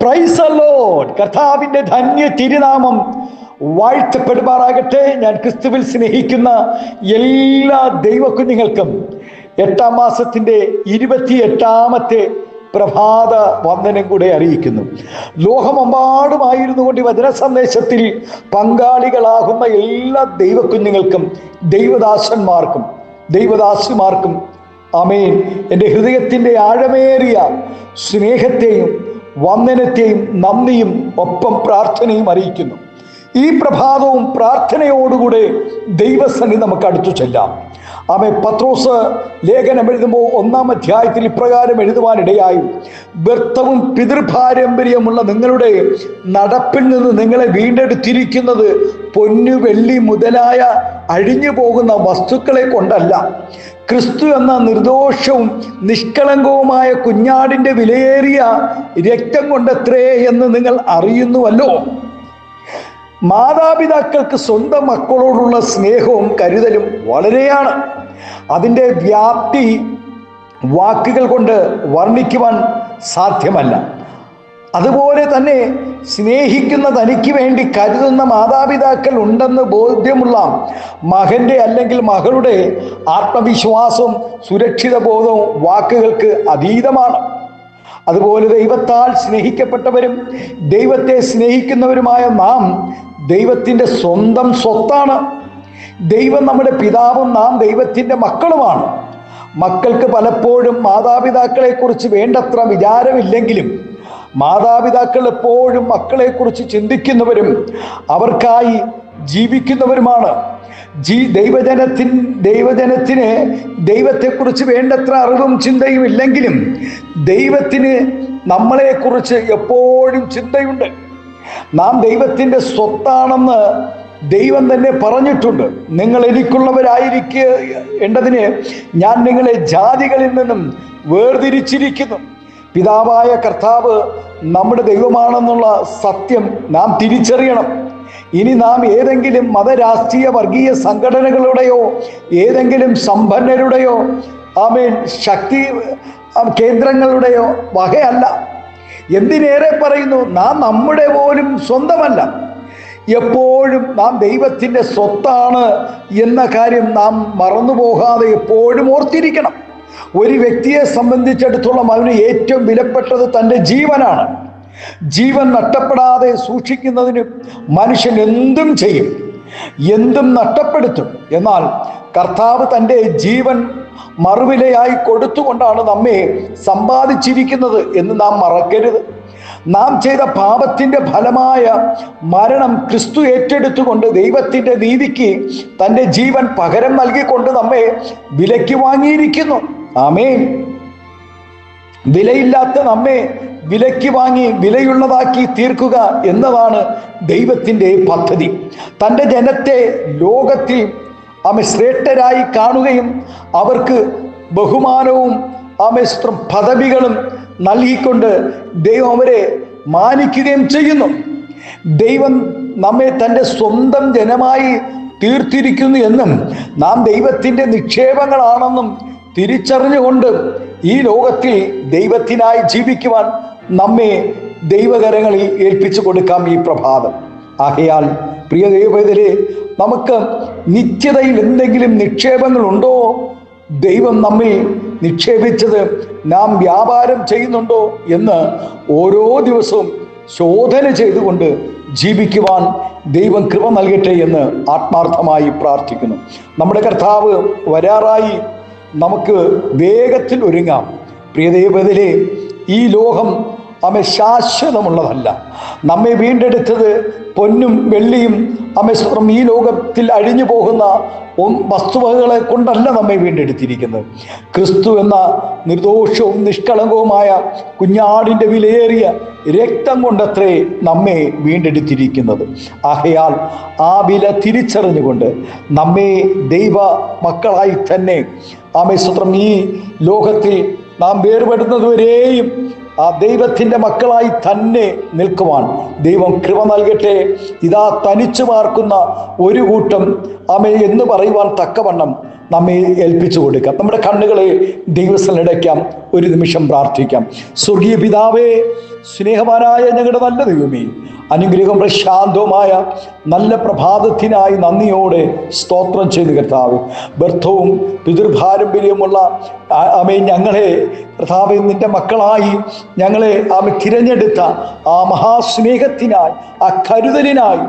Praise the Lord. കർത്താവിന്റെ ധന്യ തിരുനാമം വാഴ്ത്തപ്പെടുമാറാകട്ടെ. ഞാൻ ക്രിസ്തുവിൽ സ്നേഹിക്കുന്ന എല്ലാ ദൈവകുഞ്ഞുങ്ങൾക്കും 8-ാം മാസത്തിന്റെ 28-ാമത്തെ പ്രഭാത വന്ദനം കൂടെ അറിയിക്കുന്നു. ലോകമെമ്പാടുമായിരുന്നു കൊണ്ട് ഈ വചന സന്ദേശത്തിൽ പങ്കാളികളാകുന്ന എല്ലാ ദൈവകുഞ്ഞുങ്ങൾക്കും ദൈവദാസിമാർക്കും ആമേൻ, എൻ്റെ ഹൃദയത്തിൻ്റെ ആഴമേറിയ സ്നേഹത്തെയും വന്ദനത്തെയും നന്ദിയും ഒപ്പം പ്രാർത്ഥനയും അറിയിക്കുന്നു. ഈ പ്രഭാതവും പ്രാർത്ഥനയോടുകൂടെ ദൈവസന്നിധി നമുക്ക് അടുത്തു ചെല്ലാം. ആമേൻ. പത്രോസ് ലേഖനം എഴുതുമ്പോൾ 1-ാം അധ്യായത്തിൽ ഇപ്രകാരം എഴുതുവാനിടയായി, വ്യർത്ഥവും പിതൃപാരമ്പര്യമുള്ള നിങ്ങളുടെ നടപ്പിൽ നിന്ന് നിങ്ങളെ വീണ്ടെടുത്തിരിക്കുന്നത് പൊന്നു വെള്ളി മുതലായ അഴിഞ്ഞു പോകുന്ന വസ്തുക്കളെ കൊണ്ടല്ല, ക്രിസ്തു എന്ന നിർദോഷവും നിഷ്കളങ്കവുമായ കുഞ്ഞാടിൻ്റെ വിലയേറിയ രക്തം കൊണ്ടത്രേ എന്ന് നിങ്ങൾ അറിയുന്നുവല്ലോ. മാതാപിതാക്കൾക്ക് സ്വന്തം മക്കളോടുള്ള സ്നേഹവും കരുതലും വളരെയാണ്. അതിൻ്റെ വ്യാപ്തി വാക്കുകൾ കൊണ്ട് വർണ്ണിക്കുവാൻ സാധ്യമല്ല. അതുപോലെ തന്നെ സ്നേഹിക്കുന്ന തനിക്ക് വേണ്ടി കരുതുന്ന മാതാപിതാക്കൾ ഉണ്ടെന്ന് ബോധ്യമുള്ള മകൻ്റെ അല്ലെങ്കിൽ മകളുടെ ആത്മവിശ്വാസവും സുരക്ഷിത ബോധവും വാക്കുകൾക്ക് അതീതമാണ്. അതുപോലെ ദൈവത്താൽ സ്നേഹിക്കപ്പെട്ടവരും ദൈവത്തെ സ്നേഹിക്കുന്നവരുമായ നാം ദൈവത്തിൻ്റെ സ്വന്തം സ്വത്താണ്. ദൈവം നമ്മുടെ പിതാവും നാം ദൈവത്തിൻ്റെ മക്കളുമാണ്. മക്കൾക്ക് പലപ്പോഴും മാതാപിതാക്കളെക്കുറിച്ച് വേണ്ടത്ര വിചാരമില്ലെങ്കിലും മാതാപിതാക്കൾ എപ്പോഴും മക്കളെക്കുറിച്ച് ചിന്തിക്കുന്നവരും അവർക്കായി ജീവിക്കുന്നവരുമാണ്. ദൈവജനത്തിന് ദൈവത്തെക്കുറിച്ച് വേണ്ടത്ര അറിവും ചിന്തയും ഇല്ലെങ്കിലും ദൈവത്തിന് നമ്മളെക്കുറിച്ച് എപ്പോഴും ചിന്തയുണ്ട്. നാം ദൈവത്തിൻ്റെ ദൈവം തന്നെ പറഞ്ഞിട്ടുണ്ട്. നിങ്ങൾ എനിക്കുള്ളവരായിരിക്കേണ്ടതിന് ഞാൻ നിങ്ങളെ ജാതികളിൽ നിന്നും വേർതിരിച്ചിരിക്കുന്നു. പിതാവായ കർത്താവ് നമ്മുടെ ദൈവമാണെന്നുള്ള സത്യം നാം തിരിച്ചറിയണം. ഇനി നാം ഏതെങ്കിലും മതരാഷ്ട്രീയ വർഗീയ സംഘടനകളുടെയോ ഏതെങ്കിലും സമ്പന്നരുടെയോ ശക്തി കേന്ദ്രങ്ങളുടെയോ വകയല്ല. എന്തിനേറെ പറയുന്നു, നാം നമ്മുടെ പോലും സ്വന്തമല്ല. എപ്പോഴും നാം ദൈവത്തിൻ്റെ സ്വത്താണ് എന്ന കാര്യം നാം മറന്നുപോകാതെ എപ്പോഴും ഓർത്തിരിക്കണം. ഒരു വ്യക്തിയെ സംബന്ധിച്ചിടത്തോളം അവന് ഏറ്റവും വിലപ്പെട്ടത് തൻ്റെ ജീവനാണ്. ജീവൻ നഷ്ടപ്പെടാതെ സൂക്ഷിക്കുന്നതിന് മനുഷ്യൻ എന്തും ചെയ്യും, എന്തും നഷ്ടപ്പെടുത്തും. എന്നാൽ കർത്താവ് തൻ്റെ ജീവൻ മറുവിലയായി കൊടുത്തുകൊണ്ടാണ് നമ്മെ സമ്പാദിച്ചിരിക്കുന്നത് എന്ന് നാം മറക്കരുത്. നാം ചെയ്ത പാപത്തിൻ്റെ ഫലമായ മരണം ക്രിസ്തു ഏറ്റെടുത്തുകൊണ്ട് ദൈവത്തിൻ്റെ നീതിക്ക് തൻ്റെ ജീവൻ പകരം നൽകിക്കൊണ്ട് നമ്മെ വിലയ്ക്ക് വാങ്ങിയിരിക്കുന്നു. ആമേൻ. വിലയില്ലാത്ത നമ്മെ വിലയ്ക്ക് വാങ്ങി വിലയുള്ളതാക്കി തീർക്കുക എന്നതാണ് ദൈവത്തിൻ്റെ പദ്ധതി. തൻ്റെ ജനത്തെ ലോകത്തിൽ ശ്രേഷ്ഠരായി കാണുകയും അവർക്ക് ബഹുമാനവും പദവികളും നൽകിക്കൊണ്ട് ദൈവം അവരെ മാനിക്കുകയും ചെയ്യുന്നു. ദൈവം നമ്മെ തൻ്റെ സ്വന്തം ജനമായി തീർത്തിരിക്കുന്നു എന്നും നാം ദൈവത്തിൻ്റെ നിക്ഷേപങ്ങളാണെന്നും തിരിച്ചറിഞ്ഞുകൊണ്ട് ഈ ലോകത്തിൽ ദൈവത്തിനായി ജീവിക്കുവാൻ നമ്മെ ദൈവകരങ്ങളിൽ ഏൽപ്പിച്ചു കൊടുക്കാം ഈ പ്രഭാതം. ആകയാൽ പ്രിയ ദൈവവേദരെ, നമുക്ക് നിത്യതയിൽ എന്തെങ്കിലും നിക്ഷേപങ്ങളുണ്ടോ? ദൈവം നമ്മിൽ നിക്ഷേപിച്ചത് നാം വ്യാപാരം ചെയ്യുന്നുണ്ടോ എന്ന് ഓരോ ദിവസവും ശോധന ചെയ്തുകൊണ്ട് ജീവിക്കുവാൻ ദൈവം കൃപ നൽകട്ടെ എന്ന് ആത്മാർത്ഥമായി പ്രാർത്ഥിക്കുന്നു. നമ്മുടെ കർത്താവ് വരാറായി. നമുക്ക് വേഗത്തിൽ ഒരുങ്ങാം. പ്രിയ ദൈവവേദനേ, ഈ ലോകം ശാശ്വതമുള്ളതല്ല. നമ്മെ വീണ്ടെടുത്തത് പൊന്നും വെള്ളിയും ഈ ലോകത്തിൽ അഴിഞ്ഞു പോകുന്ന വസ്തുവകകളെ കൊണ്ടല്ല നമ്മെ വീണ്ടെടുത്തിരിക്കുന്നത്. ക്രിസ്തു എന്ന നിർദോഷവും നിഷ്കളങ്കവുമായ കുഞ്ഞാടിൻ്റെ വിലയേറിയ രക്തം കൊണ്ടത്രേ നമ്മെ വീണ്ടെടുത്തിരിക്കുന്നത്. ആകയാൽ ആ വില തിരിച്ചറിഞ്ഞുകൊണ്ട് നമ്മെ ദൈവ മക്കളായി തന്നെ ഈ ലോകത്തിൽ നാം വേർപെടുന്നതുവരെയും ആ ദൈവത്തിൻ്റെ മക്കളായി തന്നെ നിൽക്കുവാൻ ദൈവം കൃപ നൽകട്ടെ. ഇതാ തനിച്ചു പാർക്കുന്ന ഒരു കൂട്ടം എന്ന് പറയുവാൻ തക്കവണ്ണം നമ്മെ ഏൽപ്പിച്ചു കൊടുക്കാം. നമ്മുടെ കണ്ണുകളെ ദൈവസ്ഥലടയ്ക്കാം. ഒരു നിമിഷം പ്രാർത്ഥിക്കാം. സ്വർഗീയ പിതാവേ, സ്നേഹവാനായ ഞങ്ങളുടെ നല്ല ദൈവമേ, അനുഗ്രഹം പ്രശാന്തവുമായ നല്ല പ്രഭാതത്തിനായി നന്ദിയോടെ സ്തോത്രം ചെയ്ത് കർത്താവ്. വ്യർത്ഥവും പിതൃപാരമ്പര്യമുള്ള ഞങ്ങളെ കർത്താവ് നിന്റെ മക്കളായി ഞങ്ങളെ തിരഞ്ഞെടുത്ത ആ മഹാസ്നേഹത്തിനായി, ആ കരുതലിനായി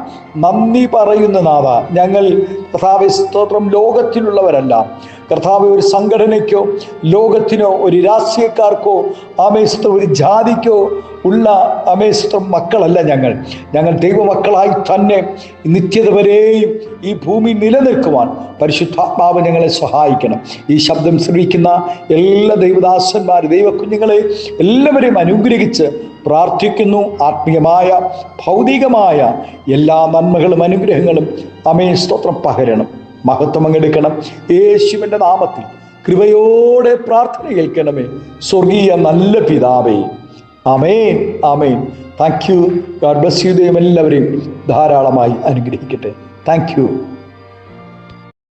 നന്ദി പറയുന്ന നാഥ. ഞങ്ങൾ കർത്താവ് സ്തോത്രം ലോകത്തിലുള്ളവരല്ല കർത്താവ്, ഒരു സംഘടനയ്ക്കോ ലോകത്തിനോ ഒരു രാഷ്ട്രീയക്കാർക്കോ ഒരു ജാതിക്കോ ഉള്ള മക്കളല്ല ഞങ്ങൾ ദൈവമക്കളായി തന്നെ നിത്യത വരെയും ഈ ഭൂമി നിലനിൽക്കുവാൻ പരിശുദ്ധാത്മാവ് ഞങ്ങളെ സഹായിക്കണം. ഈ ശബ്ദം ശ്രവിക്കുന്ന എല്ലാ ദൈവദാസന്മാർ, ദൈവകുഞ്ഞുങ്ങളെ എല്ലാവരെയും അനുഗ്രഹിച്ച് പ്രാർത്ഥിക്കുന്നു. ആത്മീയമായ ഭൗതികമായ എല്ലാ നന്മകളും അനുഗ്രഹങ്ങളും സ്തോത്രം പകരണം. മഹത്വം പങ്കെടുക്കണം. യേശുവിൻ്റെ നാമത്തിൽ കൃപയോടെ പ്രാർത്ഥന കേൾക്കണമേ സ്വർഗീയ നല്ല പിതാവേ. ആമേൻ, ആമേൻ. Thank you. God bless you. ദൈവം എല്ലാവരെയും ധാരാളമായി അനുഗ്രഹിക്കട്ടെ. Thank U.